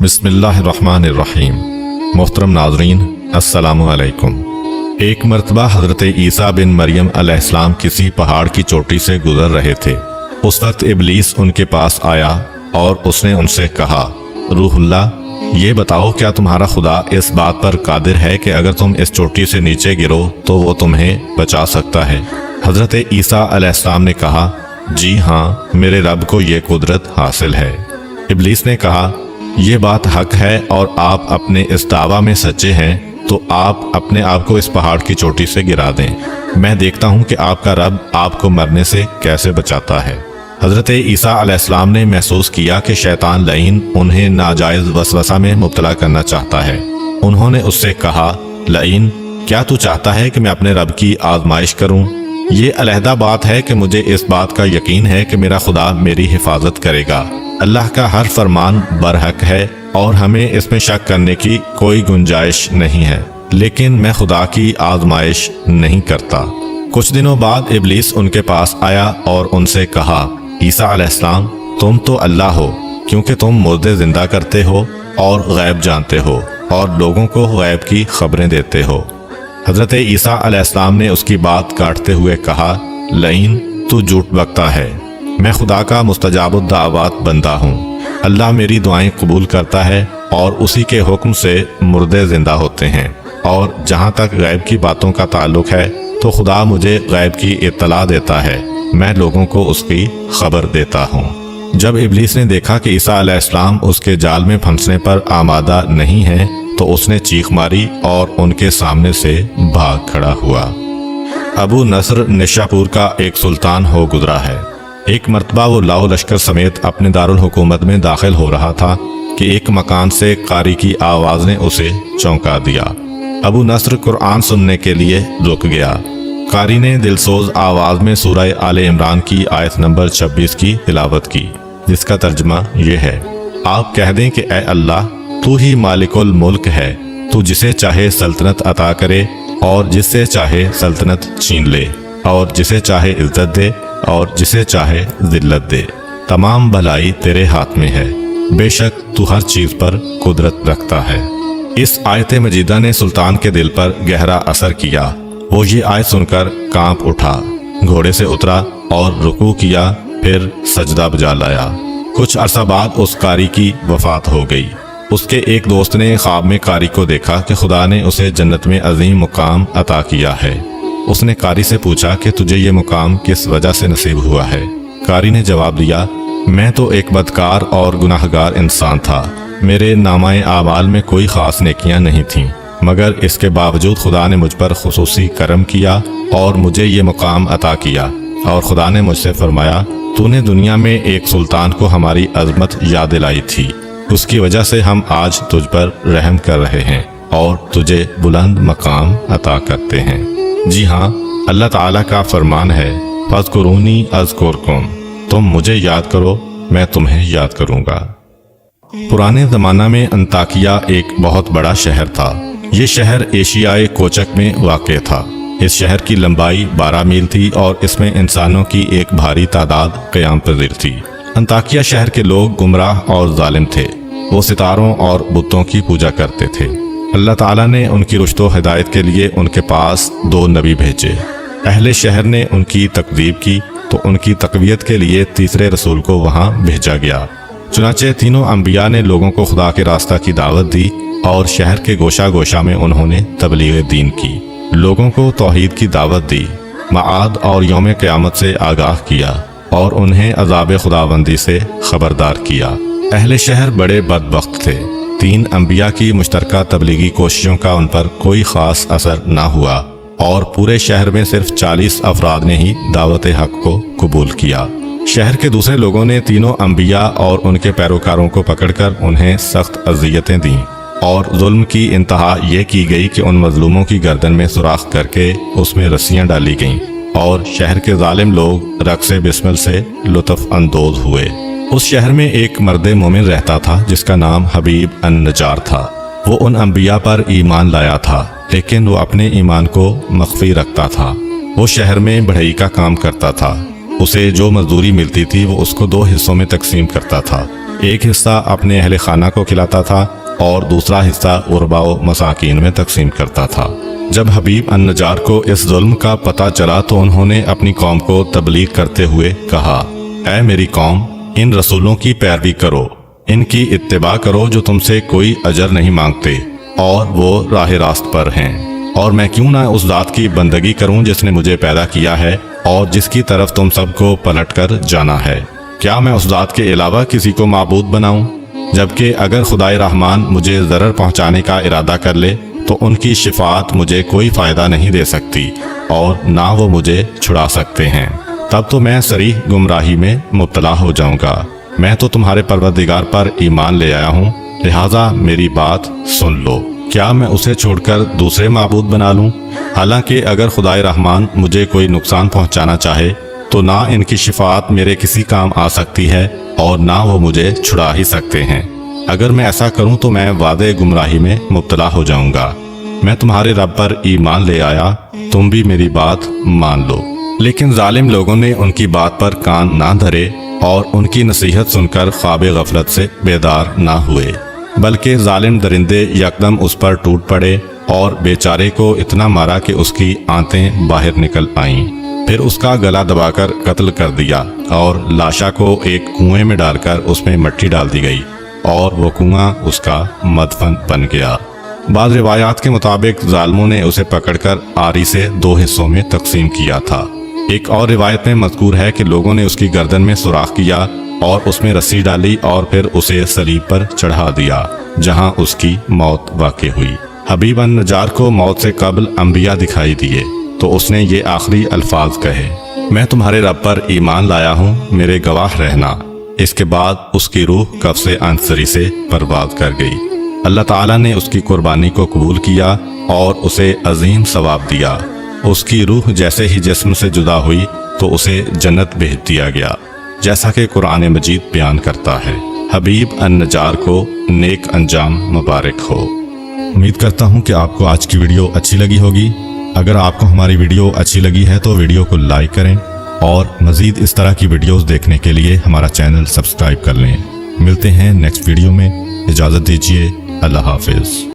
بسم اللہ الرحمن الرحیم۔ محترم ناظرین، السلام علیکم۔ ایک مرتبہ حضرت عیسیٰ بن مریم علیہ السلام کسی پہاڑ کی چوٹی سے گزر رہے تھے۔ اس وقت ابلیس ان کے پاس آیا اور اس نے ان سے کہا، روح اللہ، یہ بتاؤ کیا تمہارا خدا اس بات پر قادر ہے کہ اگر تم اس چوٹی سے نیچے گرو تو وہ تمہیں بچا سکتا ہے؟ حضرت عیسیٰ علیہ السلام نے کہا، جی ہاں، میرے رب کو یہ قدرت حاصل ہے۔ ابلیس نے کہا، یہ بات حق ہے اور آپ اپنے اس دعویٰ میں سچے ہیں تو آپ اپنے آپ کو اس پہاڑ کی چوٹی سے گرا دیں، میں دیکھتا ہوں کہ آپ کا رب آپ کو مرنے سے کیسے بچاتا ہے۔ حضرت عیسیٰ علیہ السلام نے محسوس کیا کہ شیطان لعین انہیں ناجائز وسوسہ میں مبتلا کرنا چاہتا ہے۔ انہوں نے اس سے کہا، لعین، کیا تو چاہتا ہے کہ میں اپنے رب کی آزمائش کروں؟ یہ علیحدہ بات ہے کہ مجھے اس بات کا یقین ہے کہ میرا خدا میری حفاظت کرے گا۔ اللہ کا ہر فرمان برحق ہے اور ہمیں اس میں شک کرنے کی کوئی گنجائش نہیں ہے، لیکن میں خدا کی آزمائش نہیں کرتا۔ کچھ دنوں بعد ابلیس ان کے پاس آیا اور ان سے کہا، عیسیٰ علیہ السلام، تم تو اللہ ہو کیونکہ تم مردے زندہ کرتے ہو اور غیب جانتے ہو اور لوگوں کو غیب کی خبریں دیتے ہو۔ حضرت عیسیٰ علیہ السلام نے اس کی بات کاٹتے ہوئے کہا، لعین، تو جھوٹ بکتا ہے، میں خدا کا مستجاب الدعوات بندہ ہوں۔ اللہ میری دعائیں قبول کرتا ہے اور اسی کے حکم سے مردے زندہ ہوتے ہیں، اور جہاں تک غیب کی باتوں کا تعلق ہے تو خدا مجھے غیب کی اطلاع دیتا ہے، میں لوگوں کو اس کی خبر دیتا ہوں۔ جب ابلیس نے دیکھا کہ عیسیٰ علیہ السلام اس کے جال میں پھنسنے پر آمادہ نہیں ہیں تو اس نے چیخ ماری اور ان کے سامنے سے بھاگ کھڑا ہوا۔ ابو نصر نشاپور کا ایک سلطان ہو گزرا ہے۔ ایک مرتبہ وہ لاؤ لشکر سمیت اپنے دارالحکومت میں داخل ہو رہا تھا کہ ایک مکان سے قاری کی آواز نے اسے چونکا دیا۔ ابو نصر قرآن سننے کے لیے رک گیا۔ قاری نے دلسوز آواز میں سورہ آل عمران کی آیت نمبر 26 کی تلاوت کی، جس کا ترجمہ یہ ہے، آپ کہہ دیں کہ اے اللہ، تو ہی مالک الملک ہے، تو جسے چاہے سلطنت عطا کرے اور جس سے چاہے سلطنت چھین لے، اور جسے چاہے عزت دے اور جسے چاہے ذلت دے، تمام بھلائی تیرے ہاتھ میں ہے، بے شک تو ہر چیز پر قدرت رکھتا ہے۔ اس آیت مجیدہ نے سلطان کے دل پر گہرا اثر کیا۔ وہ یہ آیت سن کر کانپ اٹھا، گھوڑے سے اترا اور رکوع کیا، پھر سجدہ بجا لایا۔ کچھ عرصہ بعد اس قاری کی وفات ہو گئی۔ اس کے ایک دوست نے خواب میں قاری کو دیکھا کہ خدا نے اسے جنت میں عظیم مقام عطا کیا ہے۔ اس نے قاری سے پوچھا کہ تجھے یہ مقام کس وجہ سے نصیب ہوا ہے؟ قاری نے جواب دیا، میں تو ایک بدکار اور گناہگار انسان تھا، میرے نامہ اعمال میں کوئی خاص نیکیاں نہیں تھیں، مگر اس کے باوجود خدا نے مجھ پر خصوصی کرم کیا اور مجھے یہ مقام عطا کیا، اور خدا نے مجھ سے فرمایا، تو نے دنیا میں ایک سلطان کو ہماری عظمت یاد دلائی تھی، اس کی وجہ سے ہم آج تجھ پر رحم کر رہے ہیں اور تجھے بلند مقام عطا کرتے ہیں۔ جی ہاں، اللہ تعالیٰ کا فرمان ہے، فاذکرونی اذکرکم، تم مجھے یاد کرو، میں تمہیں یاد کروں گا۔ پرانے زمانہ میں انطاکیہ ایک بہت بڑا شہر تھا۔ یہ شہر ایشیائے کوچک میں واقع تھا۔ اس شہر کی لمبائی 12 میل تھی اور اس میں انسانوں کی ایک بھاری تعداد قیام پذیر تھی۔ انطاکیہ شہر کے لوگ گمراہ اور ظالم تھے، وہ ستاروں اور بتوں کی پوجا کرتے تھے۔ اللہ تعالیٰ نے ان کی رشد و ہدایت کے لیے ان کے پاس 2 نبی بھیجے۔ اہل شہر نے ان کی تکذیب کی تو ان کی تقویت کے لیے تیسرے رسول کو وہاں بھیجا گیا۔ چنانچہ تینوں انبیاء نے لوگوں کو خدا کے راستہ کی دعوت دی اور شہر کے گوشہ گوشہ میں انہوں نے تبلیغ دین کی، لوگوں کو توحید کی دعوت دی، معاد اور یوم قیامت سے آگاہ کیا اور انہیں عذاب خداوندی سے خبردار کیا۔ اہل شہر بڑے بدبخت تھے۔ 3 انبیاء کی مشترکہ تبلیغی کوششوں کا ان پر کوئی خاص اثر نہ ہوا اور پورے شہر میں صرف 40 افراد نے ہی دعوت حق کو قبول کیا۔ شہر کے دوسرے لوگوں نے تینوں انبیاء اور ان کے پیروکاروں کو پکڑ کر انہیں سخت اذیتیں دیں، اور ظلم کی انتہا یہ کی گئی کہ ان مظلوموں کی گردن میں سوراخ کر کے اس میں رسیاں ڈالی گئیں، اور شہر کے ظالم لوگ رقص بسمل سے لطف اندوز ہوئے۔ اس شہر میں ایک مرد مومن رہتا تھا جس کا نام حبیب النجار تھا۔ وہ ان انبیاء پر ایمان لایا تھا، لیکن وہ اپنے ایمان کو مخفی رکھتا تھا۔ وہ شہر میں بڑھئی کا کام کرتا تھا۔ اسے جو مزدوری ملتی تھی وہ اس کو 2 حصوں میں تقسیم کرتا تھا، ایک حصہ اپنے اہل خانہ کو کھلاتا تھا اور دوسرا حصہ غربا و مساکین میں تقسیم کرتا تھا۔ جب حبیب النجار کو اس ظلم کا پتہ چلا تو انہوں نے اپنی قوم کو تبلیغ کرتے ہوئے کہا، اے میری قوم، ان رسولوں کی پیروی کرو، ان کی اتباع کرو جو تم سے کوئی اجر نہیں مانگتے اور وہ راہ راست پر ہیں، اور میں کیوں نہ اس ذات کی بندگی کروں جس نے مجھے پیدا کیا ہے اور جس کی طرف تم سب کو پلٹ کر جانا ہے۔ کیا میں اس ذات کے علاوہ کسی کو معبود بناؤں؟ جبکہ اگر خدائے رحمان مجھے ضرر پہنچانے کا ارادہ کر لے تو ان کی شفاعت مجھے کوئی فائدہ نہیں دے سکتی اور نہ وہ مجھے چھڑا سکتے ہیں، تب تو میں صریح گمراہی میں مبتلا ہو جاؤں گا۔ میں تو تمہارے پروردگار پر ایمان لے آیا ہوں، لہٰذا میری بات سن لو۔ کیا میں اسے چھوڑ کر دوسرے معبود بنا لوں؟ حالانکہ اگر خدائے رحمان مجھے کوئی نقصان پہنچانا چاہے تو نہ ان کی شفاعت میرے کسی کام آ سکتی ہے اور نہ وہ مجھے چھڑا ہی سکتے ہیں۔ اگر میں ایسا کروں تو میں وعدے گمراہی میں مبتلا ہو جاؤں گا۔ میں تمہارے رب پر ایمان لے آیا، تم بھی میری بات مان لو۔ لیکن ظالم لوگوں نے ان کی بات پر کان نہ دھرے اور ان کی نصیحت سن کر خواب غفلت سے بیدار نہ ہوئے، بلکہ ظالم درندے یکدم اس پر ٹوٹ پڑے اور بیچارے کو اتنا مارا کہ اس کی آنتیں باہر نکل آئیں۔ پھر اس کا گلا دبا کر قتل کر دیا اور لاشا کو ایک کنویں میں ڈال کر اس میں مٹی ڈال دی گئی اور وہ کنواں اس کا مدفن بن گیا۔ بعض روایات کے مطابق ظالموں نے اسے پکڑ کر آری سے 2 حصوں میں تقسیم کیا تھا۔ ایک اور روایت میں مذکور ہے کہ لوگوں نے اس کی گردن میں سوراخ کیا اور اس میں رسی ڈالی اور پھر اسے صلیب پر چڑھا دیا، جہاں اس کی موت واقع ہوئی۔ حبیب النجار کو موت سے قبل انبیاء دکھائی دیے تو اس نے یہ آخری الفاظ کہے، میں تمہارے رب پر ایمان لایا ہوں، میرے گواہ رہنا۔ اس کے بعد اس کی روح قبض عنصری سے پرواز کر گئی۔ اللہ تعالیٰ نے اس کی قربانی کو قبول کیا اور اسے عظیم ثواب دیا۔ اس کی روح جیسے ہی جسم سے جدا ہوئی تو اسے جنت بھیج دیا گیا، جیسا کہ قرآن مجید بیان کرتا ہے۔ حبیب النجار کو نیک انجام مبارک ہو۔ امید کرتا ہوں کہ آپ کو آج کی ویڈیو اچھی لگی ہوگی۔ اگر آپ کو ہماری ویڈیو اچھی لگی ہے تو ویڈیو کو لائک کریں اور مزید اس طرح کی ویڈیوز دیکھنے کے لیے ہمارا چینل سبسکرائب کر لیں۔ ملتے ہیں نیکسٹ ویڈیو میں، اجازت دیجیے، اللہ حافظ۔